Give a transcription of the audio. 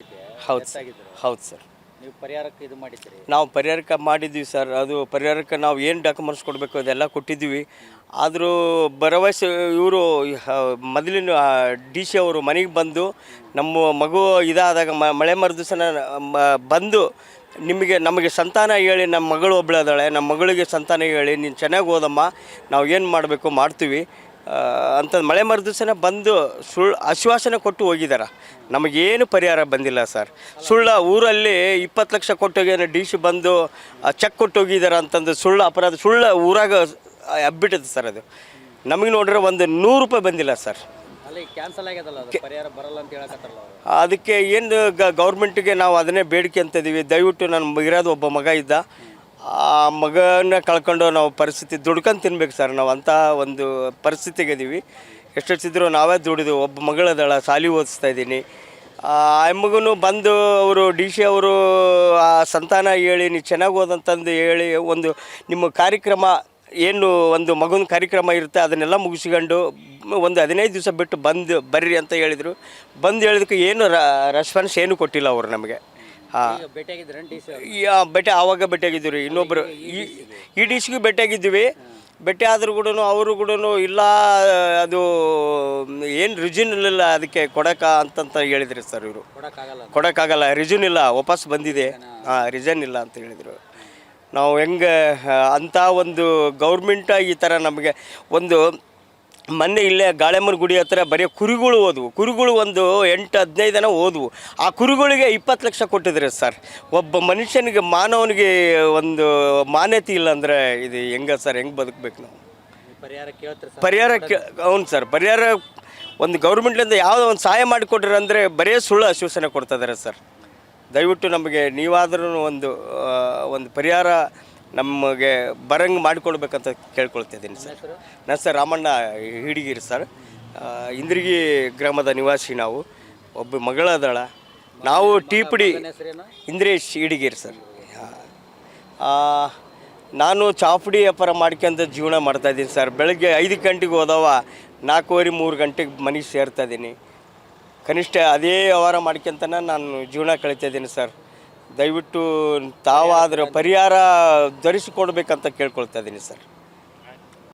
ಹೌದು death sir. ಆಗಿದ್ರು. ಹೌದು ಸರ್. ನೀವು ಪರಿಹಾರಕ್ಕೆ ಇದು ಮಾಡಿದ್ದೀರಿ. ನಾವು ಪರಿಹಾರಕ್ಕೆ ಮಾಡಿದ್ವಿ ಸರ್. ಅದು ಪರಿಹಾರಕ್ಕೆ ನಾವು ಏನು ಡಾಕ್ಯುಮೆಂಟ್ಸ್ ಕೊಡಬೇಕು ಅದೆಲ್ಲ ಕೊಟ್ಟಿದ್ದೀವಿ. ಆದರೂ ಭರವಸೆ ಇವರು ಮೊದಲಿನ ಡಿ ಸಿ ಅವರು ಮನೆಗೆ ಬಂದು ನಮ್ಮ ಮಗು ಇದಾದಾಗ ಮಳೆ ಮರುದಿವಸನ ಬಂದು ನಮಗೆ ಸಂತಾನ ಹೇಳಿ, ನಮ್ಮ ಮಗಳು ಒಬ್ಬಳದಾಳೆ, ನಮ್ಮ ಮಗಳಿಗೆ ಸಂತಾನ ಹೇಳಿ ನೀನು ಚೆನ್ನಾಗಿ ಓದಮ್ಮ, ನಾವು ಏನು ಮಾಡಬೇಕು ಮಾಡ್ತೀವಿ ಅಂತ ಮಳೆ ಮರುದಿವಸನ ಬಂದು ಆಶ್ವಾಸನೆ ಕೊಟ್ಟು ಹೋಗಿದ್ದಾರೆ. ನಮಗೇನು ಪರಿಹಾರ ಬಂದಿಲ್ಲ ಸರ್. ಊರಲ್ಲಿ 20 ಲಕ್ಷ ಕೊಟ್ಟೋಗಿ ಡಿ ಸಿ ಬಂದು ಚೆಕ್ ಕೊಟ್ಟು ಹೋಗಿದ್ದಾರೆ ಅಂತಂದು ಅಪರಾಧ ಊರಾಗ ಹಬ್ಬಿಟ್ಟಿದೆ ಸರ್. ಅದು ನಮಗೆ ನೋಡ್ರೆ ಒಂದು 100 ರೂಪಾಯಿ ಬಂದಿಲ್ಲ ಸರ್. ಅಲ್ಲಿ ಕ್ಯಾನ್ಸಲ್ ಆಗ್ಯದಲ್ಲ, ಅದು ಪರಿಹಾರ ಬರಲ್ಲ ಅಂತ ಹೇಳಕತ್ತಾರಲ್ಲ ಅವರು. ಅದಕ್ಕೆ ಏನು ಗೌರ್ಮೆಂಟಿಗೆ ನಾವು ಅದನ್ನೇ ಬೇಡಿಕೆ ಅಂತಿದ್ದೀವಿ. ದಯವಿಟ್ಟು ನನ್ನ ಇರೋದು ಒಬ್ಬ ಮಗ ಇದ್ದ, ಆ ಮಗನ ಕಳ್ಕೊಂಡು ನಾವು ಪರಿಸ್ಥಿತಿ ದುಡ್ಕೊಂಡು ತಿನ್ಬೇಕು ಸರ್. ನಾವು ಅಂಥ ಒಂದು ಪರಿಸ್ಥಿತಿಗೆ ಇದ್ದೀವಿ. ಎಷ್ಟೊತ್ತಿದ್ರು ನಾವೇ ದುಡಿದು ಒಬ್ಬ ಮಗಳದಳ ಶಾಲೆ ಓದಿಸ್ತಾ ಇದ್ದೀನಿ. ಆ ಮಗನು ಬಂದು ಅವರು ಡಿ ಸಿ ಅವರು ಆ ಸಂತಾನ ಹೇಳಿ ನೀವು ಚೆನ್ನಾಗಿ ಓದಂತಂದು ಹೇಳಿ ಒಂದು ನಿಮ್ಮ ಕಾರ್ಯಕ್ರಮ ಏನು ಒಂದು ಮಗನ ಕಾರ್ಯಕ್ರಮ ಇರುತ್ತೆ ಅದನ್ನೆಲ್ಲ ಮುಗಿಸ್ಕೊಂಡು ಒಂದು 15 ದಿವಸ ಬಿಟ್ಟು ಬರ್ರಿ ಅಂತ ಹೇಳಿದರು. ಹೇಳಿದಕ್ಕೆ ಏನು ರೆಸ್ಪಾನ್ಸ್ ಏನು ಕೊಟ್ಟಿಲ್ಲ ಅವರು ನಮಗೆ. ಆವಾಗ ಭೇಟಿಯಾಗಿದ್ದೀವಿ ರೀ. ಇನ್ನೊಬ್ಬರು ಈ ಡಿ ಸಿಗೂ ಭೇಟಿಯಾಗಿದ್ದೀವಿ. ಭೇಟಿ ಆದರೂ ಕೂಡ ಅವರು ಕೂಡ ಇಲ್ಲ, ಅದು ಏನು ರಿಜ್ಯೂನ್ ಇಲ್ಲ ಅದಕ್ಕೆ ಅಂತಂತ ಹೇಳಿದ್ರಿ ಸರ್. ಇವರು ಕೊಡೋಕ್ಕಾಗಲ್ಲ, ರಿಜ್ಯೂನ್ ಇಲ್ಲ, ವಾಪಸ್ ಬಂದಿದೆ, ರಿಜನ್ ಇಲ್ಲ ಅಂತ ಹೇಳಿದರು. ನಾವು ಹೆಂಗೆ ಅಂಥ ಒಂದು ಗೌರ್ಮೆಂಟ ಈ ಥರ ನಮಗೆ ಒಂದು ಮೊನ್ನೆ ಇಲ್ಲೇ ಗಾಳೆಮ್ಮನ ಗುಡಿ ಹತ್ರ ಬರೀ ಕುರಿಗಳು ಒಂದು 8-15 ಜನ ಹೋದ್ವು. ಆ ಕುರಿಗಳಿಗೆ 20 ಲಕ್ಷ ಕೊಟ್ಟಿದ್ದಾರೆ ಸರ್. ಒಬ್ಬ ಮನುಷ್ಯನಿಗೆ ಮಾನವನಿಗೆ ಒಂದು ಮಾನ್ಯತೆ ಇಲ್ಲ ಅಂದರೆ ಇದು ಹೆಂಗೆ ಸರ್, ಹೆಂಗೆ ಬದುಕಬೇಕು ನಾವು? ಹೌನು ಸರ್. ಪರಿಹಾರ ಒಂದು ಗೌರ್ಮೆಂಟ್ಲಿಂದ ಯಾವುದೋ ಒಂದು ಸಹಾಯ ಮಾಡಿಕೊಟ್ರೆ ಅಂದರೆ ಬರೀ ಸುಳ್ಳು ಆಶ್ವಾಸನೆ ಕೊಡ್ತಿದ್ದಾರೆ ಸರ್. ದಯವಿಟ್ಟು ನಮಗೆ ನೀವಾದ್ರೂ ಒಂದು ಪರಿಹಾರ ನಮಗೆ ಬರಂಗೆ ಮಾಡಿಕೊಡ್ಬೇಕಂತ ಕೇಳ್ಕೊಳ್ತಿದ್ದೀನಿ ಸರ್. ನನ್ನ ಸರ್ ರಾಮಣ್ಣ ಹಿಡಿಗಿರಿ ಸರ್. ಇಂದ್ರಗಿ ಗ್ರಾಮದ ನಿವಾಸಿ ನಾವು. ಒಬ್ಬ ಮಗಳದಳ. ನಾವು ಟೀಪುಡಿ ಇಂದ್ರೇಶ್ ಹಿಡಿಗಿರಿ ಸರ್. ನಾನು ಚಾಪುಡಿ ವ್ಯಾಪಾರ ಮಾಡ್ಕೊಂತ ಜೀವನ ಮಾಡ್ತಾಯಿದ್ದೀನಿ ಸರ್. ಬೆಳಗ್ಗೆ 5 ಗಂಟೆಗೆ ಹೋದವ 4:30-3 ಗಂಟೆಗೆ ಮನೆಗೆ ಸೇರ್ತಾಯಿದ್ದೀನಿ. ಕನಿಷ್ಠ ಅದೇ ವ್ಯವಹಾರ ಮಾಡ್ಕೊಂತನ ನಾನು ಜೀವನ ಕಳೀತಾಯಿದ್ದೀನಿ ಸರ್. ದಯವಿಟ್ಟು ತಾವಾದರೂ ಪರಿಹಾರ ಧರಿಸಿಕೊಡ್ಬೇಕಂತ ಕೇಳ್ಕೊಳ್ತಾ ಇದ್ದೀನಿ ಸರ್.